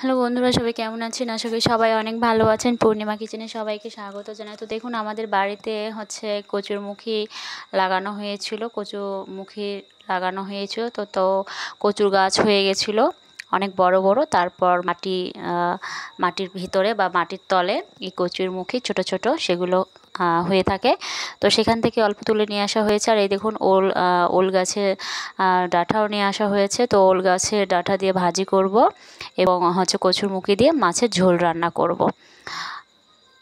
Hello বন্ধুরা, সবাই কেমন আছেন? আশা করি সবাই অনেক ভালো আছেন। পূর্ণিমা কিচেনে সবাইকে স্বাগত জানাই। তো দেখুন, আমাদের বাড়িতে কচুরমুখী লাগানো হয়েছিল, তো কচুর গাছ হয়ে গেছিলো অনেক বড় বড়। তারপর মাটির ভিতরে বা মাটির তলে এই কচুরমুখী ছোট ছোট সেগুলো হয়ে থাকে। তো সেখান থেকে অল্প তুলে নিয়ে আসা হয়েছে। আর এই দেখুন, ওল গাছের ডাঁটাও নিয়ে আসা হয়েছে। তো ওল গাছের ডাঁটা দিয়ে ভাজি করব এবং কচুরমুখী দিয়ে মাছের ঝোল রান্না করব।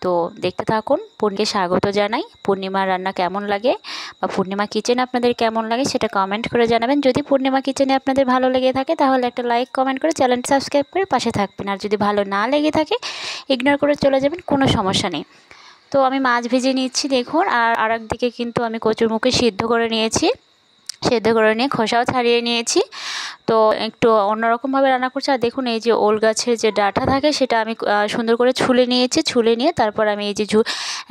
তো দেখতে থাকুন। পূর্ণিমাকে স্বাগত জানাই। পূর্ণিমার রান্না কেমন লাগে বা পূর্ণিমা কিচেন আপনাদের কেমন লাগে সেটা কমেন্ট করে জানাবেন। যদি পূর্ণিমা কিচেনে আপনাদের ভালো লেগে থাকে তাহলে একটা লাইক কমেন্ট করে চ্যানেলটি সাবস্ক্রাইব করে পাশে থাকবেন। আর যদি ভালো না লেগে থাকে ইগনোর করে চলে যাবেন, কোনো সমস্যা নেই। তো আমি মাছ ভেজে নিচ্ছি দেখুন। আর আরেকদিকে কিন্তু আমি কচুরমুখী সিদ্ধ করে নিয়ে খোসাও ছাড়িয়ে নিয়েছি। তো একটু অন্যরকমভাবে রান্না করছি। আর দেখুন, এই যে ওল গাছের যে ডাঁটা থাকে সেটা আমি সুন্দর করে ছুলে নিয়ে তারপর আমি এই যে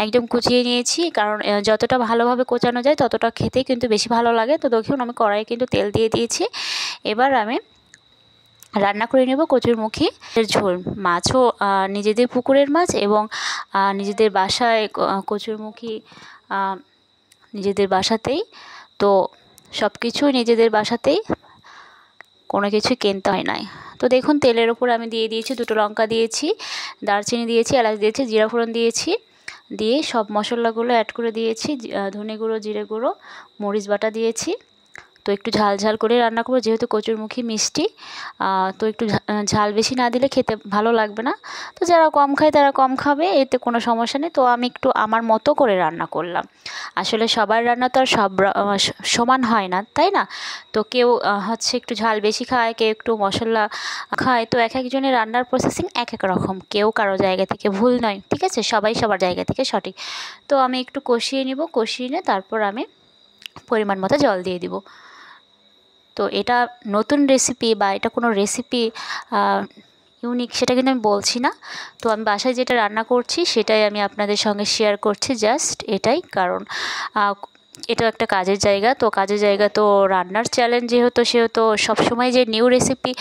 একদম কুচিয়ে নিয়েছি। কারণ যতটা ভালোভাবে কোচানো যায় ততটা খেতে কিন্তু বেশি ভালো লাগে। তো দেখুন, আমি কড়াইয়ে কিন্তু তেল দিয়ে দিয়েছি। এবার আমি রান্না করে নেব কচুরমুখী ঝোল। মাছও নিজেদের পুকুরের মাছ এবং নিজেদের বাসায় কচুরমুখী নিজেদের বাসাতেই। তো সব কিছু নিজেদের বাসাতেই, কোনো কিছু কিনতে হয় নাই। তো দেখুন, তেলের ওপর আমি দিয়ে দিয়েছি 2টো লঙ্কা দিয়েছি, দারচিনি দিয়েছি, এলাচ দিয়েছি, জিরা ফোড়ন দিয়েছি। দিয়ে সব মশলাগুলো অ্যাড করে দিয়েছি। ধনে গুঁড়ো, জিরে গুঁড়ো, মরিচ বাটা দিয়েছি। তো একটু ঝাল ঝাল করে রান্না করবো, যেহেতু কচুরমুখী মিষ্টি। তো একটু ঝাল বেশি না দিলে খেতে ভালো লাগবে না। তো যারা কম খায় তারা কম খাবে, এতে কোনো সমস্যা নেই। তো আমি একটু আমার মতো করে রান্না করলাম। আসলে সবার রান্না তো আর সমান হয় না, তাই না? তো কেউ একটু ঝাল বেশি খায়, কেউ একটু মশলা খায়। তো এক একজনের রান্নার প্রসেসিং এক এক রকম, কেউ কারো জায়গা থেকে ভুল নয়, ঠিক আছে? সবাই সবার জায়গা থেকে সঠিক। তো আমি একটু কষিয়ে নিয়ে তারপর আমি পরিমাণ মতো জল দিয়ে দিব। তো এটা নতুন রেসিপি বা এটা কোনো রেসিপি ইউনিক সেটা কিন্তু আমি বলছি না। তো আমি বাসায় যেটা রান্না করছি সেটাই আমি আপনাদের সঙ্গে শেয়ার করছি, জাস্ট এটাই। কারণ এটা একটা কাজের জায়গা, তো রান্নার চ্যালেঞ্জ সেহেতু সবসময় যে নিউ রেসিপি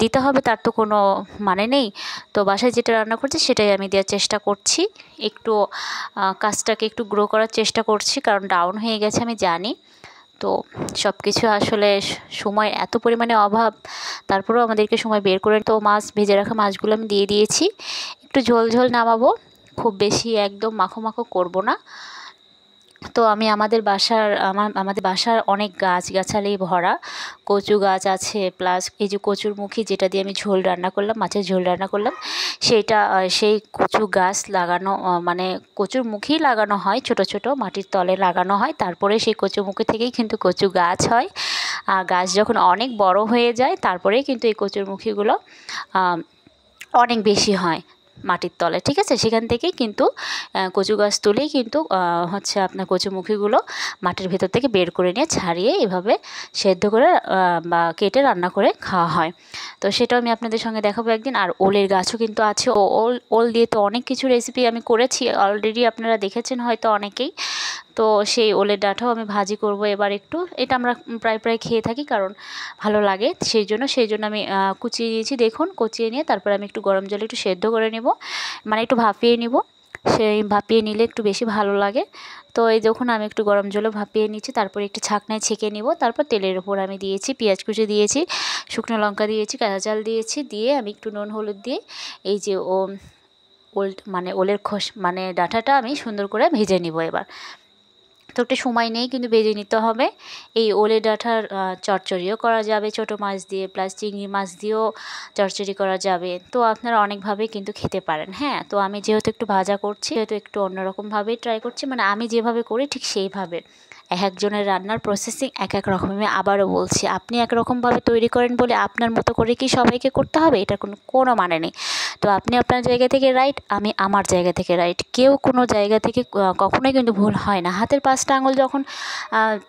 দিতে হবে তার তো কোনো মানে নেই। তো বাসায় যেটা রান্না করছি সেটাই আমি দেওয়ার চেষ্টা করছি। একটু কাজটাকে একটু গ্রো করার চেষ্টা করছি, কারণ ডাউন হয়ে গেছে আমি জানি। তো সব কিছু আসলে সময় এত পরিমাণে অভাব, তারপরেও আমাদেরকে সময় বের করে। তো ভেজে রাখা মাছগুলো আমি দিয়ে দিয়েছি। একটু ঝোল ঝোল নামাবো, খুব বেশি একদম মাখো মাখো করব না। তো আমি আমাদের বাসার অনেক গাছগাছালি ভরা, কচু গাছ আছে, প্লাস এই যে কচুরমুখী যেটা দিয়ে আমি মাছের ঝোল রান্না করলাম, সেই কচু গাছ লাগানো, মানে কচুরমুখী লাগানো হয়, ছোট ছোট মাটির তলে লাগানো হয়। তারপরে সেই কচুরমুখী থেকেই কিন্তু কচু গাছ হয়। আর গাছ যখন অনেক বড় হয়ে যায় তারপরেই কিন্তু এই কচুরমুখীগুলো অনেক বেশি হয় মাটির তলে, ঠিক আছে? সেখান থেকেই কিন্তু কচু গাছ তুলেই কিন্তু আপনার কচুরমুখীগুলো মাটির ভেতর থেকে বের করে নিয়ে ছাড়িয়ে এভাবে সেদ্ধ করে বা কেটে রান্না করে খাওয়া হয়। তো সেটাও আমি আপনাদের সঙ্গে দেখাবো একদিন। আর ওলের গাছও কিন্তু আছে। ওল দিয়ে তো অনেক কিছু রেসিপি আমি করেছি অলরেডি, আপনারা দেখেছেন হয়তো অনেকেই। তো সেই ওলের ডাঁটাও আমি ভাজি করব এবার একটু। এটা আমরা প্রায় খেয়ে থাকি, কারণ ভালো লাগে, সেই জন্য আমি কুচিয়ে নিয়েছি। দেখুন, কুচিয়ে নিয়ে তারপর আমি একটু গরম জলে একটু সেদ্ধ করে নেব, মানে একটু ভাপিয়ে নিব। সেই ভাপিয়ে নিলে একটু বেশি ভালো লাগে। তো এই দেখুন, আমি একটু গরম জলে ভাপিয়ে নিচ্ছি, তারপরে একটু ছাঁকনায় ছেঁকে নিব। তারপর তেলের উপর আমি দিয়েছি পেঁয়াজ কুচি দিয়েছি, শুকনো লঙ্কা দিয়েছি, কাঁচা ঝাল দিয়েছি। দিয়ে আমি একটু নুন হলুদ দিয়ে এই যে ওলের ডাঁটাটা আমি সুন্দর করে ভেজে নিব এবার। তো একটু সময় নেই, কিন্তু ভেজে নিতে হবে। এই ওলের ডাঁটার চচ্চড়িও করা যাবে ছোটো মাছ দিয়ে, প্লাস চিংড়ি মাছ দিয়েও চচ্চড়ি করা যাবে। তো আপনারা অনেকভাবেই কিন্তু খেতে পারেন। হ্যাঁ, তো আমি যেহেতু একটু ভাজা করছি, যেহেতু একটু অন্যরকমভাবেই ট্রাই করছি, মানে আমি যেভাবে করি ঠিক সেইভাবে। এক একজনের রান্নার প্রসেসিং এক এক রকম। আমি আবারও বলছি, আপনি একরকমভাবে তৈরি করেন বলে আপনার মতো করে কি সবাইকে করতে হবে? এটার কোনো মানে নেই। তো আপনি আপনার জায়গা থেকে রাইট, আমি আমার জায়গা থেকে রাইট। কেউ কোনো জায়গা থেকে কখনোই কিন্তু ভুল হয় না। হাতের 5টা আঙুল যখন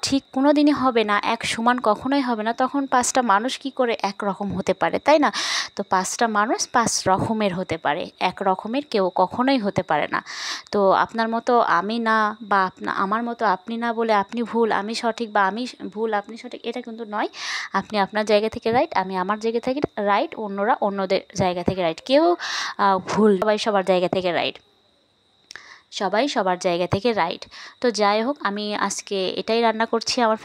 ঠিক কোনো দিনই হবে না, এক সমান কখনোই হবে না, তখন 5টা মানুষ কী করে একরকম হতে পারে, তাই না? তো 5টা মানুষ 5 রকমের হতে পারে, এক রকমের কেউ কখনোই হতে পারে না। তো আপনার মতো আমি না, বা আমার মতো আপনি না বলে আপনি ভুল আমি সঠিক, বা আমি ভুল আপনি সঠিক, এটা কিন্তু নয়। আপনি আপনার জায়গা থেকে রাইট, আমি আমার জায়গা থেকে রাইট, অন্যরা অন্যদের জায়গা থেকে রাইট। কেউ ভুল, সবাই সবার জায়গা থেকে রাইট, সবাই সবার জায়গা থেকে রাইট। তো যাই হোক, আমি আজকে এটাই রান্না করছি আমার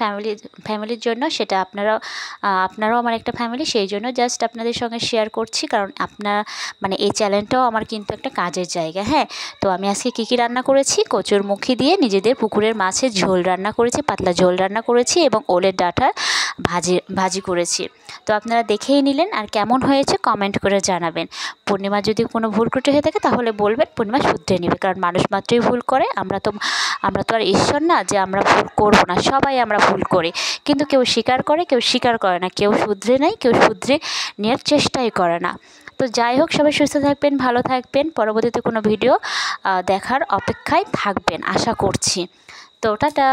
ফ্যামিলির জন্য। সেটা আপনারাও আমার একটা ফ্যামিলি, সেই জন্য জাস্ট আপনাদের সঙ্গে শেয়ার করছি, কারণ আপনার মানে এই চ্যানেলটাও আমার কিন্তু একটা কাজের জায়গা। হ্যাঁ, তো আমি আজকে কী কী রান্না করেছি, কচুর মুখি দিয়ে নিজেদের পুকুরের মাছের ঝোল রান্না করেছি, পাতলা ঝোল রান্না করেছি, এবং ওলের ডাঁটার ভাজি করেছি। তো আপনারা দেখেই নিলেন, আর কেমন হয়েছে কমেন্ট করে জানাবেন। পূর্ণিমা যদি কোনো ভুল ত্রুটি হয়ে থাকে তাহলে বলবেন, পূর্ণিমা শুধরে নেবে, কারণ মানুষ মাত্রই ভুল করে। আমরা তো আর ঈশ্বর না যে আমরা ভুল করবো না, সবাই আমরা ভুল করি, কিন্তু কেউ স্বীকার করে, কেউ স্বীকার করে না, কেউ শুধরে নেয়, কেউ শুধরে নেওয়ার চেষ্টাই করে না। তো যাই হোক, সবাই সুস্থ থাকবেন, ভালো থাকবেন, পরবর্তীতে কোনো ভিডিও দেখার অপেক্ষায় থাকবেন আশা করছি। তো টাটা।